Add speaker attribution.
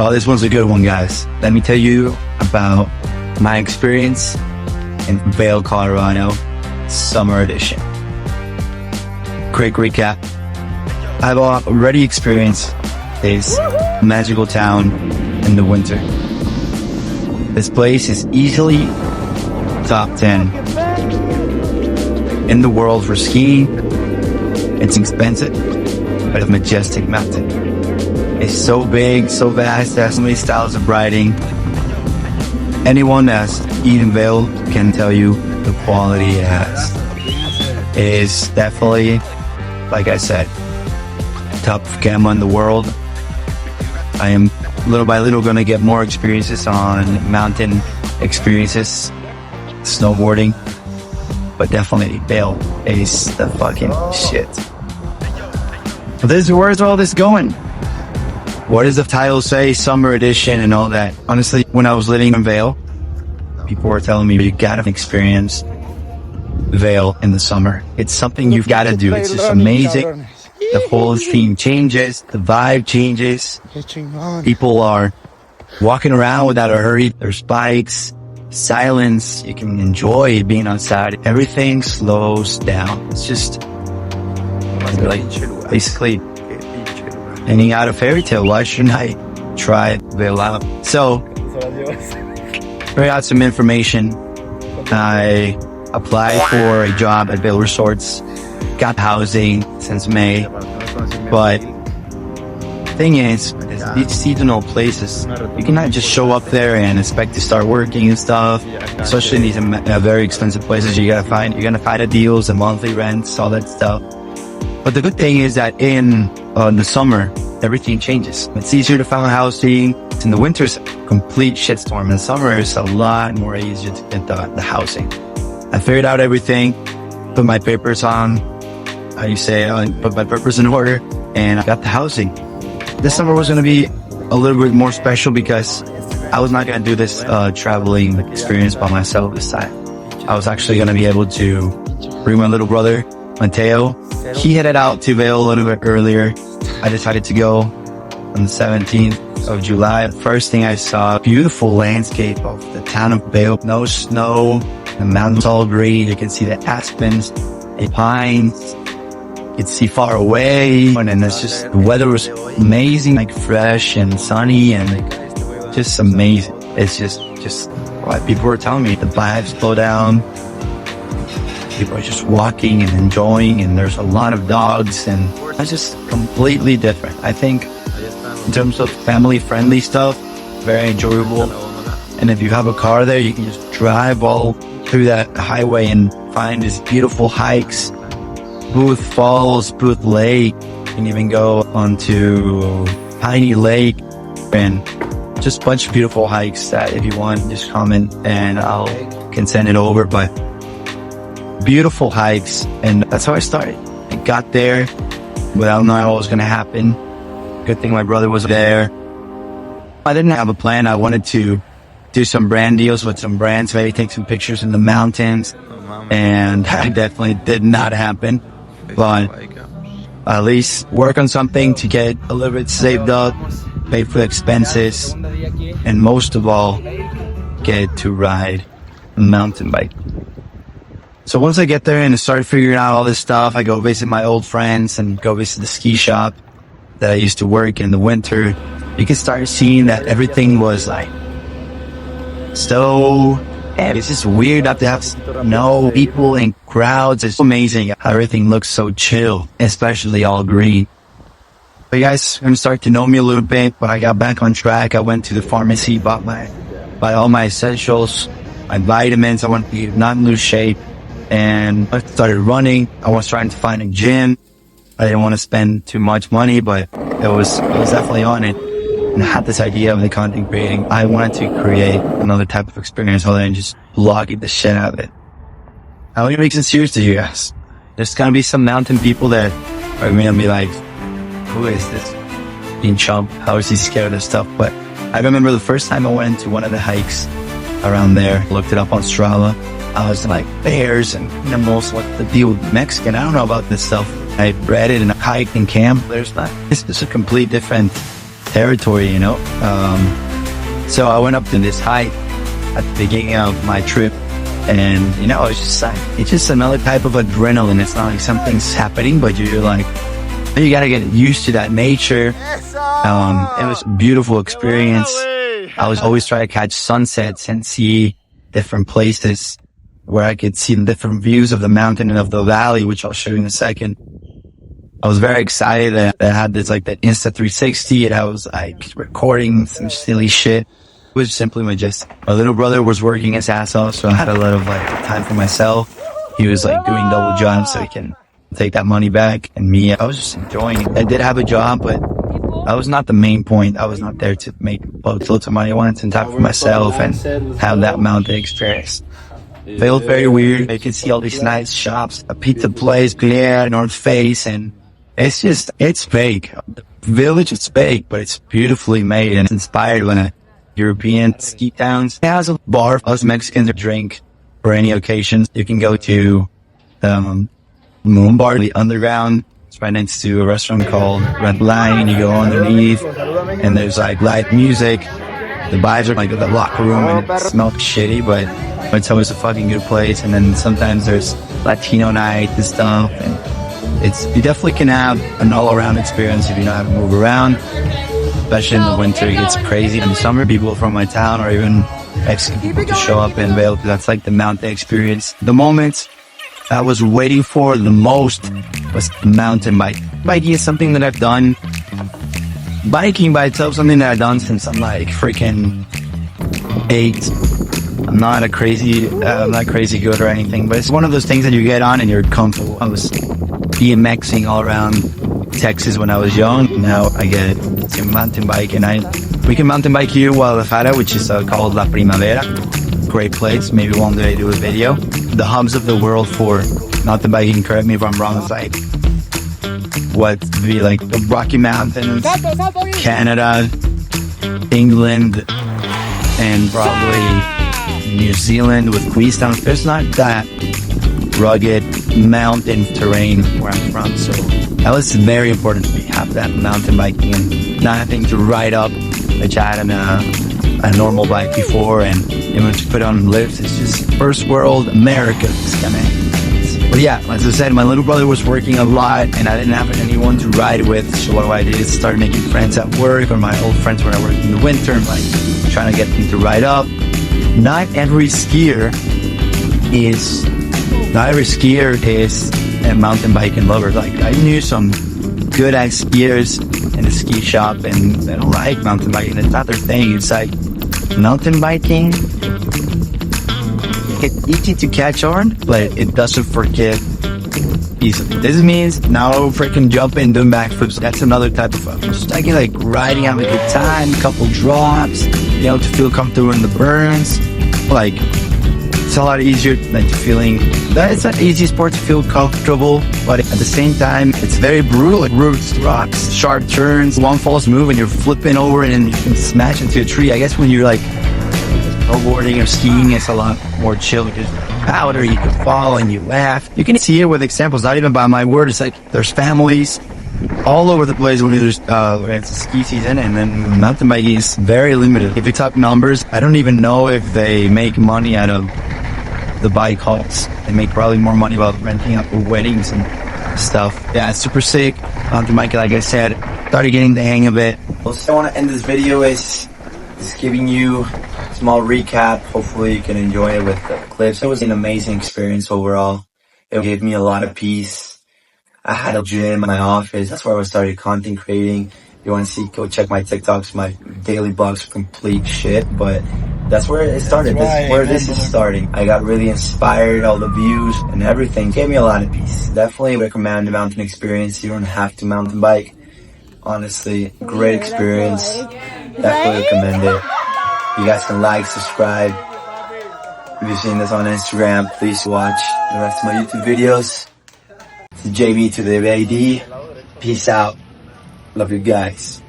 Speaker 1: Oh, this one's a good one, guys. Let me tell you about my experience in Vail, Colorado, summer edition. Quick recap. I've already experienced this magical town in the winter. This place is easily top 10 in the world for skiing. It's expensive, but a majestic mountain. It's so big, so vast, it has so many styles of riding. Anyone that's eaten Vail can tell you the quality it has. It is definitely, like I said, top gamma in the world. I am little by little gonna get more experiences on mountain experiences, snowboarding, but definitely Vail is the fucking shit. Where's all this going? What does the title say? Summer edition and all that. Honestly, when I was living in Vail, people were telling me you gotta experience Vail in the summer. It's something you've gotta do. It's just amazing. The whole theme changes, the vibe changes. People are walking around without a hurry. There's bikes, silence. You can enjoy being outside. Everything slows down. It's just like basically ending out a fairy tale. Why shouldn't I try Vail out? So, bring out some information. I applied for a job at Vail Resorts. Got housing since May, but the thing is, these seasonal places, you cannot just show up there and expect to start working and stuff. Especially in these very expensive places, you're gonna find the deals, the monthly rents, all that stuff. But the good thing is that in the summer, everything changes. It's easier to find housing. In the winter, it's a complete shitstorm. In the summer, it's a lot more easier to get the housing. I figured out everything, put my papers on, put my papers in order, and I got the housing. This summer was going to be a little bit more special because I was not going to do this traveling experience by myself this time. I was actually going to be able to bring my little brother, Mateo. He headed out to Vail a little bit earlier. I decided to go on the 17th of July. The first thing I saw, beautiful landscape of the town of Vail. No snow, the mountains all green. You can see the aspens, the pines. You can see far away, and then it's just, the weather was amazing, like fresh and sunny and just amazing. It's just like people were telling me, the vibes slow down. People are just walking and enjoying, and there's a lot of dogs, and it's just completely different. I think in terms of family-friendly stuff, very enjoyable. And if you have a car there, you can just drive all through that highway and find these beautiful hikes. Booth Falls, Booth Lake. You can even go onto Piney Lake, and just a bunch of beautiful hikes that if you want, just comment and I can send it over. But beautiful hikes, and that's how I started. I got there without knowing what was going to happen. Good thing my brother was there. I didn't have a plan. I wanted to do some brand deals with some brands, maybe take some pictures in the mountains, and that definitely did not happen. But at least work on something to get a little bit saved up, pay for the expenses, and most of all, get to ride a mountain bike. So once I get there and start figuring out all this stuff, I go visit my old friends and go visit the ski shop that I used to work in the winter. You can start seeing that everything was like so, it's just weird not to have no people and crowds. It's amazing how everything looks so chill, especially all green. But you guys are going to start to know me a little bit, but I got back on track. I went to the pharmacy, bought all my essentials, my vitamins. I wanted to not lose shape, and I started running. I was trying to find a gym. I didn't want to spend too much money, but it was definitely on it. And I had this idea of the content creating. I wanted to create another type of experience other than just vlogging the shit out of it. I want to make it serious to you guys. There's gonna be some mountain people that are gonna be like, who is this being chump? How is he scared of this stuff? But I remember the first time I went into one of the hikes around there, looked it up on Strava. I was like, bears and animals, what's the deal with Mexican? I don't know about this stuff. I read it in a hike and camp. There's not. This is a complete different territory, you know. So I went up to this height at the beginning of my trip, and you know, it's just another type of adrenaline. It's not like something's happening, but you're like, you gotta get used to that nature. It was a beautiful experience. I was always trying to catch sunsets and see different places where I could see the different views of the mountain and of the valley, which I'll show you in a second. I was very excited that I had this like that Insta360, and I was like recording some silly shit. It was simply my little brother was working his ass off, so I had a lot of like time for myself. He was like doing double jobs so he can take that money back, and me, I was just enjoying it. I did have a job, but I was not the main point. I was not there to make loads of money. I wanted some time for myself and have that mountain experience. Felt very weird. You can see all these nice shops, a pizza place, Glare, North Face, and it's fake. The village is fake, but it's beautifully made and it's inspired by a European ski towns. It has a bar for us Mexicans to drink for any occasions. You can go to Moon Bar, the underground. It's right next to a restaurant called Red Line. You go underneath, and there's like live music. The vibes are like the locker room, and it smells shitty, but it's always a fucking good place. And then sometimes there's Latino night and stuff, and you definitely can have an all-around experience if you know how to move around. Especially in the winter, it gets crazy. In the summer, people from my town or even Mexican people to show up in Vail. That's like the mountain experience. The moment I was waiting for the most was mountain bike. Biking is something that I've done. Biking by itself, something that I've done since I'm like freaking 8. I'm not crazy good or anything, but it's one of those things that you get on and you're comfortable. I was BMXing all around Texas when I was young. Now I get to mountain bike, and we can mountain bike here, Guadalajara, which is called La Primavera. Great place. Maybe one day I do a video. The hubs of the world for mountain biking, correct me if I'm wrong, is like what would be like the Rocky Mountains, Canada, England, and probably New Zealand with Queenstown. There's not that rugged mountain terrain where I'm from, so that was very important to me, have that mountain biking and not having to ride up, which I had a normal bike before, and even to put on lifts. It's just first world America, this kind of. But yeah, as I said, my little brother was working a lot, and I didn't have anyone to ride with, so what I did is start making friends at work, or my old friends when I worked in the winter, and like trying to get them to ride up. Not every skier is a mountain biking lover. Like, I knew some good ass skiers in a ski shop, and they don't like mountain biking. It's not their thing. It's like mountain biking, it's easy to catch on, but it doesn't forgive easily. This means no freaking jumping, doing backflips. That's another type of fun. Just like riding, having a good time, couple drops, you know, to feel comfortable in the burns. Like, it's a lot easier than to feeling that it's an easy sport to feel comfortable, but at the same time, it's very brutal. Like roots, rocks, sharp turns, one false move and you're flipping over and you can smash into a tree. I guess when you're like snowboarding or skiing, it's a lot more chill because powder, you can fall and you laugh. You can see it with examples, not even by my word. It's like there's families all over the place when it's a ski season, and then mountain biking is very limited. If you talk numbers, I don't even know if they make money out of the bike hauls. They make probably more money about renting out for weddings and stuff. Yeah, it's super sick. Mountain biking, like I said, started getting the hang of it. So I want to end this video is giving you a small recap. Hopefully you can enjoy it with the clips. It was an amazing experience overall. It gave me a lot of peace. I had a gym in my office. That's where I started content creating. If you want to see, go check my TikToks. My daily blogs are complete shit, but that's where it started. That's where this is starting. I got really inspired, all the views and everything. It gave me a lot of peace. Definitely recommend the mountain experience. You don't have to mountain bike. Honestly, great experience. Definitely recommend it. You guys can like, subscribe. If you've seen this on Instagram, please watch the rest of my YouTube videos. It's JB to the AD. Peace out. Love you guys.